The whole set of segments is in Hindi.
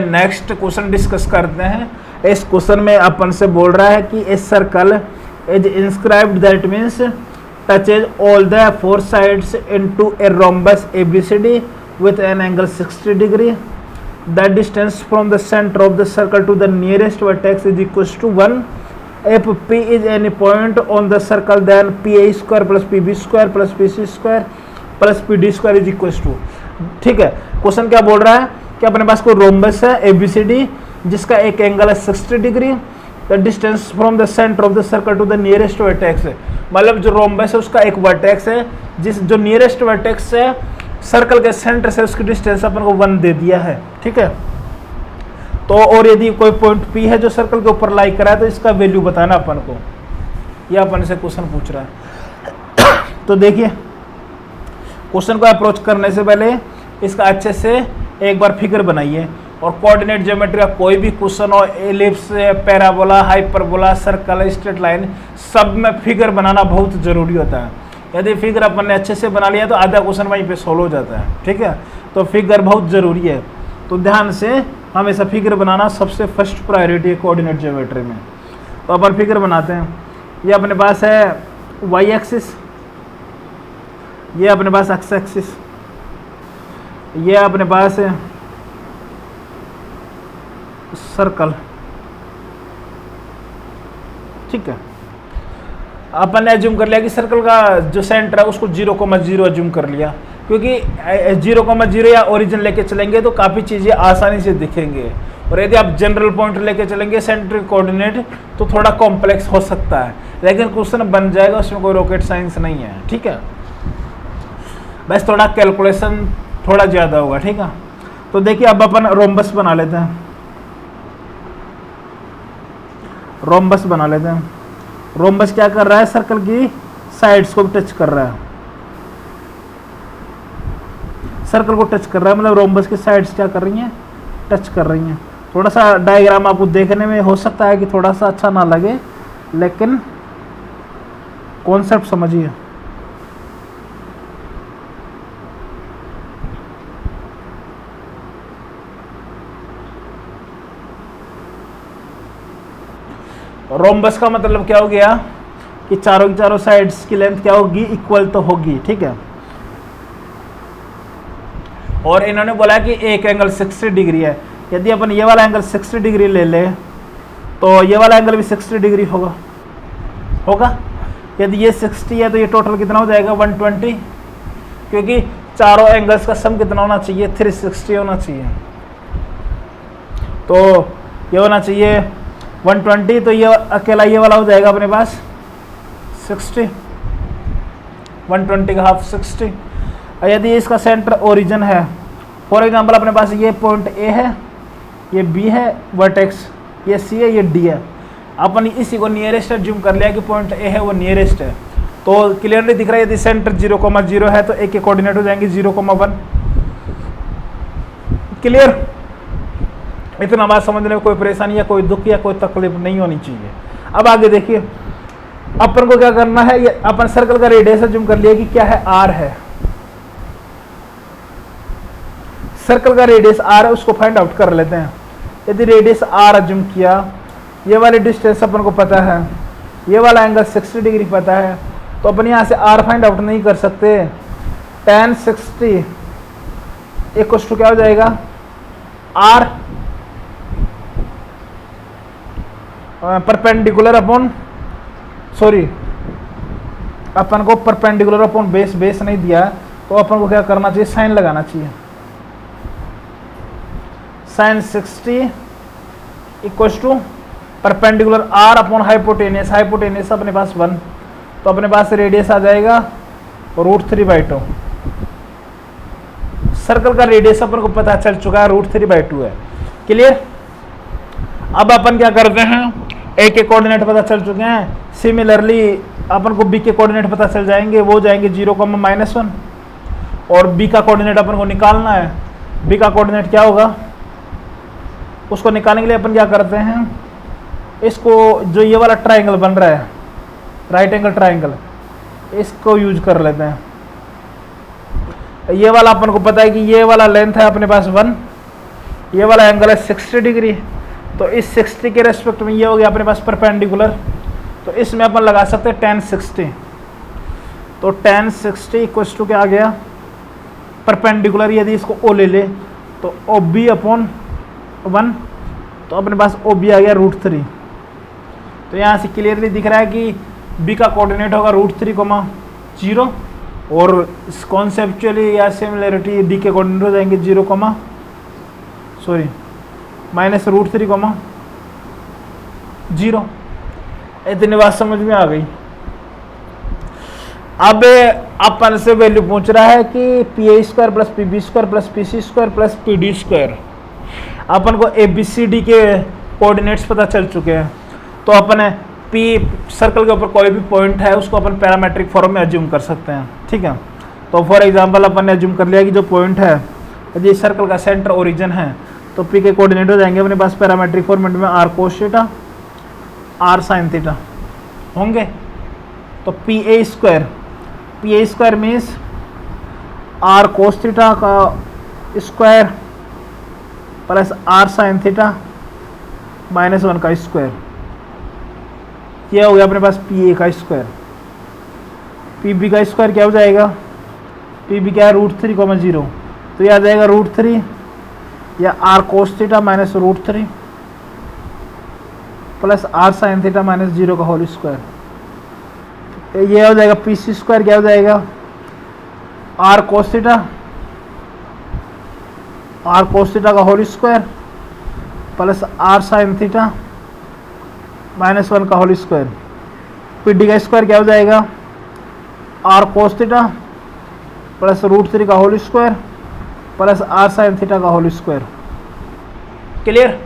नेक्स्ट क्वेश्चन डिस्कस करते हैं। इस क्वेश्चन में अपन से बोल रहा है कि a circle is inscribed that means touches all the four sides into a rhombus ABCD with an angle 60 degree. The distance from the center of the circle to the nearest vertex is equals to 1. If P is any point on the circle, then PA square plus PB square plus PC square plus PD square is equals to। ठीक है, क्वेश्चन क्या बोल रहा है कि अपने पास कोई रोम्बस है ABCD जिसका एक एंगल है 60 डिग्री। The distance from the centre of the circle to the nearest vertex है, मतलब जो रोम्बस है उसका एक वर्टेक्स है, जो नियरेस्ट वर्टेक्स है सर्कल के सेंटर से उसकी डिस्टेंस अपन को 1 दे दिया है। ठीक है, तो और यदि कोई पॉइंट P है जो सर्कल के ऊपर लाई करा है तो इसका वैल्यू बताना अपन को, यह अपन से क्वेश्चन पूछ रहा है। तो देखिए, क्वेश्चन को अप्रोच करने से पहले इसका अच्छे से एक बार फिगर बनाइए, और कोऑर्डिनेट ज्योमेट्री का कोई भी क्वेश्चन हो, ellipse, parabola, hyperbola, circle, straight line, सब में फिगर बनाना बहुत जरूरी होता है। यदि फिगर अपन ने अच्छे से बना लिया तो आधा क्वेश्चन वहीं पे सोल्व हो जाता है। ठीक है, तो फिगर बहुत ज़रूरी है, तो ध्यान से हमेशा फिगर बनाना सबसे फर्स्ट प्रायोरिटी है कोऑर्डिनेट ज्योमेट्री में। तो अपन फिगर बनाते हैं। ये अपने पास है वाई एक्सिस, ये अपने पास एक्स एक्सिस, ये अपने पास है सर्कल। ठीक है, अपन ने एज्यूम कर लिया कि सर्कल का जो सेंटर है उसको 0,0 एज्यूम कर लिया, क्योंकि 0,0 या ओरिजिन लेके चलेंगे तो काफ़ी चीज़ें आसानी से दिखेंगे, और यदि आप जनरल पॉइंट लेके चलेंगे सेंट्रिक कोऑर्डिनेट तो थोड़ा कॉम्प्लेक्स हो सकता है, लेकिन क्वेश्चन बन जाएगा, उसमें कोई रॉकेट साइंस नहीं है। ठीक है, बस थोड़ा कैलकुलेशन थोड़ा ज़्यादा होगा। ठीक है, तो देखिए अब अपन रोम्बस बना लेते हैं। रोम्बस बना लेते हैं। रोम्बस क्या कर रहा है, सर्कल की साइड्स को भी टच कर रहा है, सर्कल को टच कर रहा है, मतलब रोम्बस की साइड्स क्या कर रही हैं, टच कर रही हैं। थोड़ा सा डायग्राम आपको देखने में हो सकता है कि थोड़ा सा अच्छा ना लगे, लेकिन कॉन्सेप्ट समझिए। रोम्बस का मतलब क्या हो गया कि चारों की चारों साइड्स की लेंथ क्या होगी, इक्वल तो होगी। ठीक है, और इन्होंने बोला कि एक एंगल 60 डिग्री है। यदि अपन ये वाला एंगल 60 डिग्री ले ले तो ये वाला एंगल भी 60 डिग्री होगा। यदि ये 60 है तो ये टोटल कितना हो जाएगा, 120, क्योंकि चारों एंगल्स का सम कितना होना चाहिए, 360 होना चाहिए। तो ये होना चाहिए 120, तो ये अकेला ये वाला हो जाएगा अपने पास 60, 120 का हाफ 60। यदि इसका सेंटर ओरिजिन है, फॉर एग्जांपल अपने पास ये पॉइंट ए है, ये बी है वर्टेक्स, ये सी है, ये डी है। अपन इसी को नियरेस्ट एज्यूम कर लिया कि पॉइंट ए है वो नियरेस्ट है, तो क्लियरली दिख रहा है यदि सेंटर 0,0 है तो ए के कोऑर्डिनेट हो जाएंगे 0,1। क्लियर, इतना बात समझने में कोई परेशानी या कोई दुख या कोई तकलीफ नहीं होनी चाहिए। अब आगे देखिए, अपन को क्या करना है, ये अपन सर्कल का रेडियस एज्यूम कर लिया कि क्या है, आर है। सर्कल का रेडियस आर है, उसको फाइंड आउट कर लेते हैं। यदि रेडियस आर एज्यूम किया, ये वाली डिस्टेंस अपन को पता है, ये वाला एंगल 60 डिग्री पता है, तो अपन यहाँ से आर फाइंड आउट नहीं कर सकते। tan 60 इक्वल टू क्या हो जाएगा, आर परपेंडिकुलर अपॉन, सॉरी अपन को परपेंडिकुलर अपॉन बेस नहीं दिया, तो अपन को क्या करना चाहिए, साइन लगाना चाहिए। Sine 60 equal to perpendicular are upon hypotenuse, hypotenuse अपने पास 1, तो अपने पास रेडियस आ जाएगा √3/2। सर्कल का रेडियस अपन को पता चल चुका है √3/2 है। क्लियर, अब अपन क्या करते हैं, ए के कोऑर्डिनेट पता चल चुके हैं, सिमिलरली अपन को बी के कोऑर्डिनेट पता चल जाएंगे, वो जाएंगे 0,-1, और बी का कोऑर्डिनेट अपन को निकालना है। बी का कोऑर्डिनेट क्या होगा, उसको निकालने के लिए अपन क्या करते हैं, इसको जो ये वाला ट्राइंगल बन रहा है, राइट एंगल ट्राइंगल, इसको यूज कर लेते हैं। ये वाला अपन को पता है कि ये वाला लेंथ है अपने पास 1, ये वाला एंगल है 60 डिग्री, तो इस 60 के रेस्पेक्ट में ये हो गया अपने पास परपेंडिकुलर, तो इसमें अपन लगा सकते हैं tan 60। तो tan 60 इक्वल्स टू क्या आ गया, परपेंडिकुलर यदि इसको ओ ले ले तो OB अपॉन 1, तो अपने पास OB आ गया √3। तो यहाँ से क्लियरली दिख रहा है कि B का कोऑर्डिनेट होगा √3, 0, और कॉन्सेप्चुअली या सिमिलरिटी D के कोऑर्डिनेट हो जाएंगे -√3, 0। इतनी बात समझ में आ गई। अब अपन से वैल्यू पूछ रहा है कि PA² + PB² + PC² + PD²। अपन को ABCD के कोऑर्डिनेट्स पता चल चुके हैं, तो अपन P सर्कल के ऊपर कोई भी पॉइंट है उसको अपन पैरामेट्रिक फॉर्म में एज्यूम कर सकते हैं, ठीक है। तो फॉर एग्जांपल अपन ने एज्यूम कर लिया कि जो पॉइंट है यदि सर्कल का सेंटर ओरिजिन है, तो P के कोऑर्डिनेट हो जाएंगे अपने पास पैरामेट्रिक फॉर्मेट में r cos θ r sin θ होंगे। तो PA² मीन्स r cos θ का स्क्वायर प्लस r sin θ -1 का स्क्वायर, ये हो गया अपने पास PA का स्क्वायर। PB का स्क्वायर क्या हो जाएगा, PB क्या है √3, 0, तो ये आ जाएगा √3 या r cos θ -√3 plus r sin θ -0 का होल स्क्वायर। ये हो जाएगा PC² क्या हो जाएगा, r cos θ का whole square plus r sin θ -1 का होल स्क्वायर। PD का स्क्वायर क्या हो जाएगा, r cos θ प्लस √3 का whole square plus r sin θ का होल स्क्वायर। क्लियर।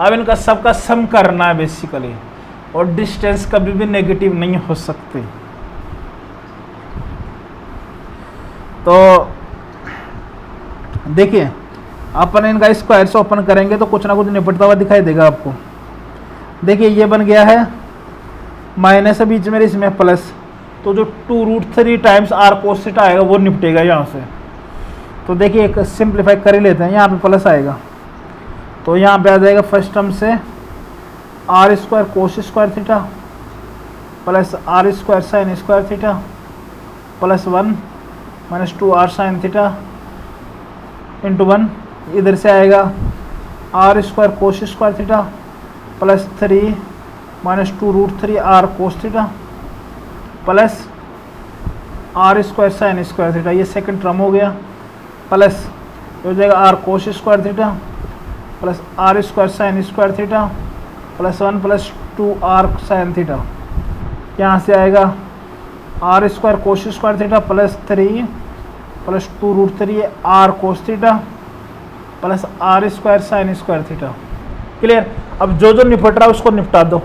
अब इनका सबका सम करना है बेसिकली, और डिस्टेंस कभी भी नेगेटिव नहीं हो सकती। तो देखिए अपन इनका स्क्वायर से ओपन करेंगे तो कुछ ना कुछ निपटता हुआ दिखाई देगा आपको। देखिए ये बन गया है माइनस है बीच में, इसमें प्लस, तो जो 2√3 टाइम्स r cos θ आएगा वो निपटेगा यहाँ से। तो देखिए एक सिंप्लीफाई कर ही लेते हैं, यहाँ पे प्लस आएगा, तो यहाँ पे आ जाएगा फर्स्ट टर्म से r² cos² θ plus r² sin² θ plus 1 -2r sin θ into 1, इधर से आएगा r² cos² θ plus 3 -2√3 r cos θ plus r² sin² θ, ये सेकंड टर्म हो गया, प्लस हो जाएगा r cos² θ plus r² sin² θ plus 1 plus 2r sin θ। यहाँ से आएगा r² cos² θ plus 3 plus 2√3 r cos θ plus r² sin² θ। Clear. अब जो जो निपट रहा है उसको निपटा दो।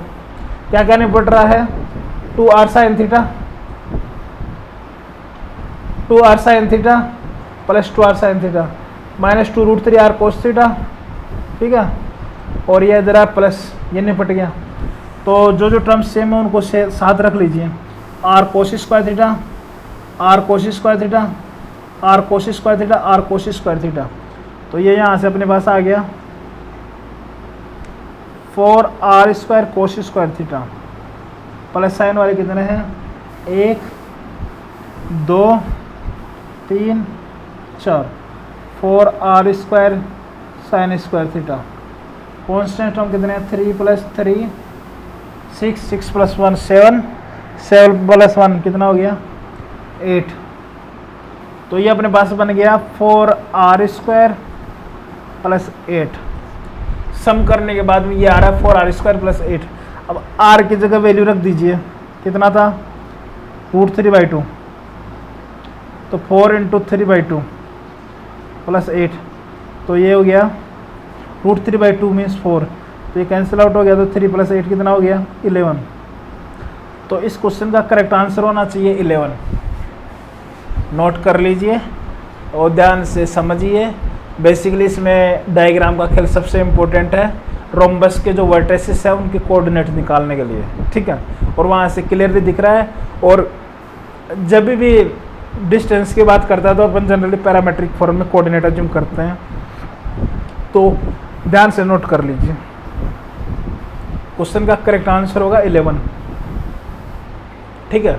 क्या क्या निपट रहा है, 2r sin θ plus 2r sin θ minus 2√3 r cos θ, ठीक है, और ये इधर प्लस, ये निपट गया। तो जो जो टर्म सेम है उनको साथ रख लीजिए, r cos² θ, r cos² θ, r cos² θ, r cos² θ। तो ये यहाँ से अपने पास आ गया 4r² cos² θ प्लस साइन वाले कितने हैं, 1 2 3 4, 4r² sin² θ। कॉन्स्टेंट टर्म कितने हैं, 3 प्लस 3 6, 6 प्लस 1 7, 7 प्लस 1 कितना हो गया 8। तो ये अपने पास बन गया 4r² प्लस 8। सम करने के बाद में ये आ रहा है 4r² प्लस 8। अब r की जगह वैल्यू रख दीजिए, कितना था √3/2, तो 4 × 3/2 प्लस 8, तो ये हो गया √3/2 मीन्स 4, तो ये कैंसिल आउट हो गया, तो 3 प्लस 8 कितना हो गया 11। तो इस क्वेश्चन का करेक्ट आंसर होना चाहिए 11। नोट कर लीजिए और ध्यान से समझिए। बेसिकली इसमें डायग्राम का खेल सबसे इम्पोर्टेंट है, रोम्बस के जो वर्टेसिस है उनके कोऑर्डिनेट निकालने के लिए, ठीक है, और वहाँ से क्लियरली दिख रहा है। और जब भी डिस्टेंस की बात करता है तो अपन जनरली पैरामेट्रिक फॉर्म में कोऑर्डिनेट अज्यूम करते हैं। तो ध्यान से नोट कर लीजिए, क्वेश्चन का करेक्ट आंसर होगा 11। ठीक है।